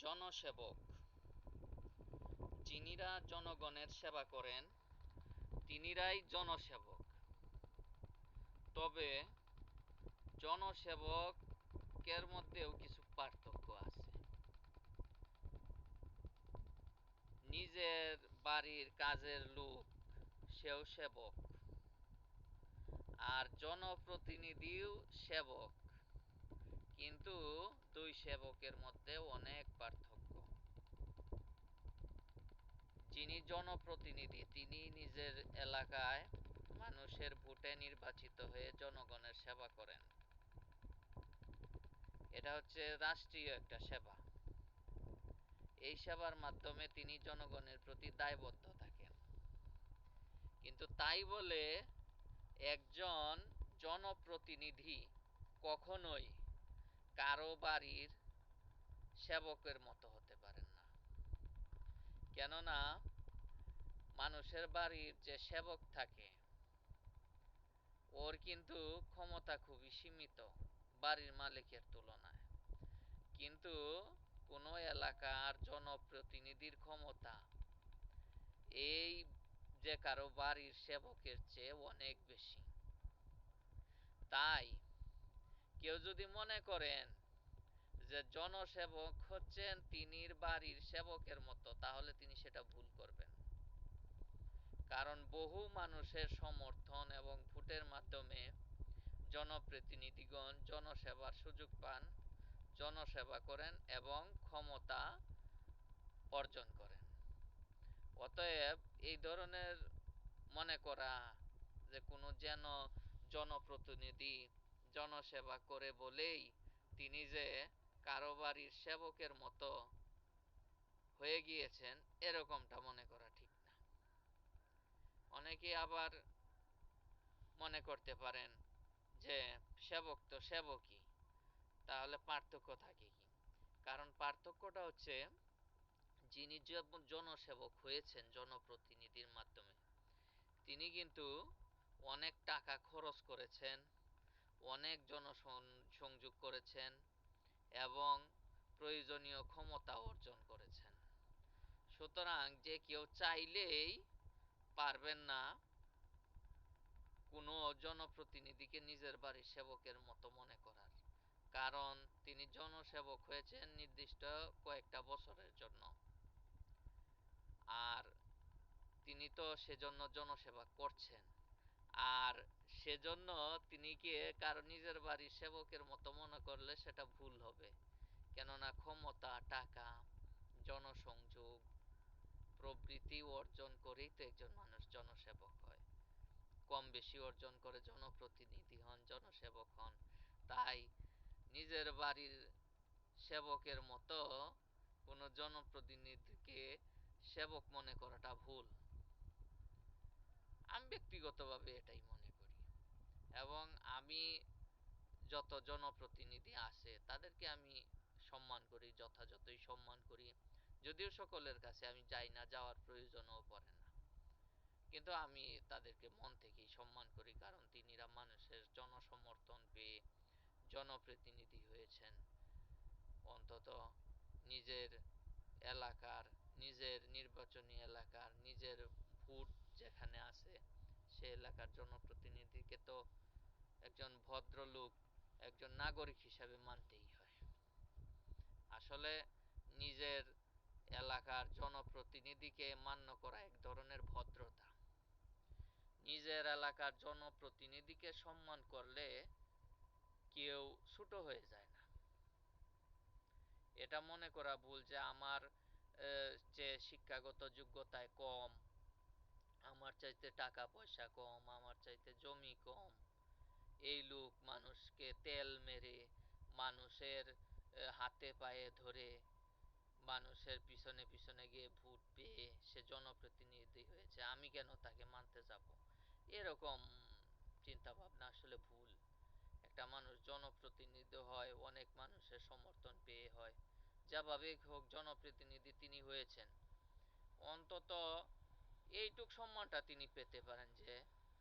জনসেবক যিনিরা জনগণের সেবা করেন তিনিরাই জনসেবক। তবে জনসেবকের মধ্যেও কিছু পার্থক্য আছে। নিজের বাড়ির কাজের লোক সেও সেবক, আর জনপ্রতিনিধিও সেবক, কিন্তু দুই সেবকের মধ্যে অনেক পার্থক্য। যিনি জনপ্রতিনিধি তিনি নিজের এলাকায় মানুষের ভোটে নির্বাচিত হয়ে জনগণের সেবা করেন। এটা হচ্ছে রাষ্ট্রীয় একটা সেবা। এই সেবার মাধ্যমে তিনি জনগণের প্রতি দায়বদ্ধ থাকেন। কিন্তু তাই বলে একজন জনপ্রতিনিধি কখনোই কারো বাড়ির সেবকের মতো হতে পারেন না। কেননা মানুষের বাড়ির যে সেবক থাকে ওর কিন্তু ক্ষমতা খুবই সীমিত বাড়ির মালিকের তুলনায়। কিন্তু কোনো এলাকার জনপ্রতিনিধির ক্ষমতা এই যে কারো বাড়ির সেবকের চেয়ে অনেক বেশি। তাই কেউ যদি মনে করেন যে জনসেবক হচ্ছেন তিনি বাড়ির সেবকের মতো, তাহলে তিনি সেটা ভুল করবেন। কারণ বহু মানুষের সমর্থন এবং ভোটের মাধ্যমে জনপ্রতিনিধিগণ জনসেবার সুযোগ পান, জনসেবা করেন এবং ক্ষমতা অর্জন করেন। অতএব এই ধরনের মনে করা যে কোনো জনপ্রতিনিধি জনসেবা করে বলেই তিনি যে কারো বাড়ির সেবকের মতো হয়ে গিয়েছেন, এরকমটা মনে করা ঠিক না। অনেকে আবার মনে করতে পারেন যে সেবক তো সেবকই, তাহলে পার্থক্য থাকে কি? কারণ পার্থক্যটা হচ্ছে যিনি জনসেবক হয়েছেন জনপ্রতিনিধির মাধ্যমে তিনি কিন্তু অনেক টাকা খরচ করেছেন, অনেক জনসংযোগ করেছেন এবং প্রয়োজনীয় ক্ষমতা অর্জন করেছেন। সুতরাং যে কেউ চাইলেই পারবেন না কোনো জনপ্রতিনিধিকে নিজের বাড়ির সেবকের মতো মনে করার। কারণ তিনি জনসেবক হয়েছেন নির্দিষ্ট কয়েকটা বছরের জন্য, আর তিনি তো সেজন্য জনসেবা করছেন। আর সেজন্য তিনি কি কারো নিজের বাড়ির সেবকের মতো মনে করলে সেটা ভুল হবে। কেননা ক্ষমতা, টাকা, জনসংযোগ প্রভৃতি অর্জন করেই তো একজন মানুষ জনসেবক হয়। কম বেশি অর্জন করে জনপ্রতিনিধি হন, জনসেবক হন। তাই নিজের বাড়ির সেবকের মতো কোনো জনপ্রতিনিধিকে সেবক মনে করাটা ভুল। আমি ব্যক্তিগতভাবে এটাই মনে করি। এবং আমি যত জনপ্রতিনিধি আছে তাদেরকে আমি সম্মান করি, যথাযথই সম্মান করি। যদিও সকলের কাছে আমি যাই না, যাওয়ার প্রয়োজনও পড়ে না, কিন্তু আমি তাদেরকে মন থেকেই সম্মান করি। কারণ তিনিরা মানুষের জনসমর্থন পেয়ে জনপ্রতিনিধি হয়েছেন। অন্তত নিজের এলাকার, নিজের নির্বাচনী এলাকার, নিজের ভোট যেখানে আছে সে এলাকার জনপ্রতিনিধিকে তো একজন ভদ্রলোক, একজন নাগরিক হিসাবে মানতেই হয়। আসলে নিজের এলাকার জনপ্রতিনিধিকে মান্য করা এক ধরনের ভদ্রতা। নিজের এলাকার জনপ্রতিনিধিকে সম্মান করলে কেউ ছোট হয়ে যায় না। এটা মনে করা ভুল যে আমার যে শিক্ষাগত যোগ্যতায় কম, আমার চাইতে টাকা পয়সা কম, আমার চাইতে জমি কম, এই লোক মানুষকে তেল মেরে, মানুষের হাতে পায়ে ধরে, মানুষের পিছনে পিছনে গিয়ে ভোট পেয়ে সে জনপ্রতিনিধি হয়েছে, আমি কেন তাকে মানতে যাব? এরকম চিন্তা ভাবনা আসলে ভুল। একটা মানুষ জনপ্রতিনিধি হয় অনেক মানুষের সমর্থন পেয়ে হয়, যেভাবেই হোক জনপ্রতিনিধি তিনি হয়েছেন। অন্তত এইটুক সম্মানটা তিনি পেতে পারেন যে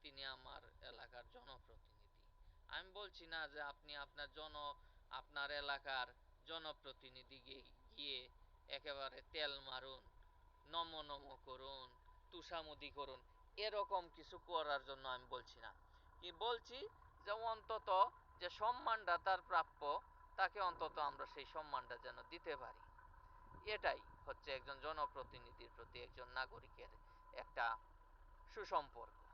তিনি আমার এলাকার জনপ্রতিনিধি। আমি বলছি না যে আপনি আপনার এলাকার জনপ্রতিনিধি গিয়ে একেবারে তেল মারুন, নম নম করুন, তুষামুদি করুন, এরকম কিছু করার জন্য আমি বলছি না। কি বলছি যে অন্তত যে সম্মানটা তার প্রাপ্য, তাকে অন্তত আমরা সেই সম্মানটা যেন দিতে পারি। এটাই হচ্ছে একজন জনপ্রতিনিধির প্রতি একজন নাগরিকের একটা সুসম্পর্ক।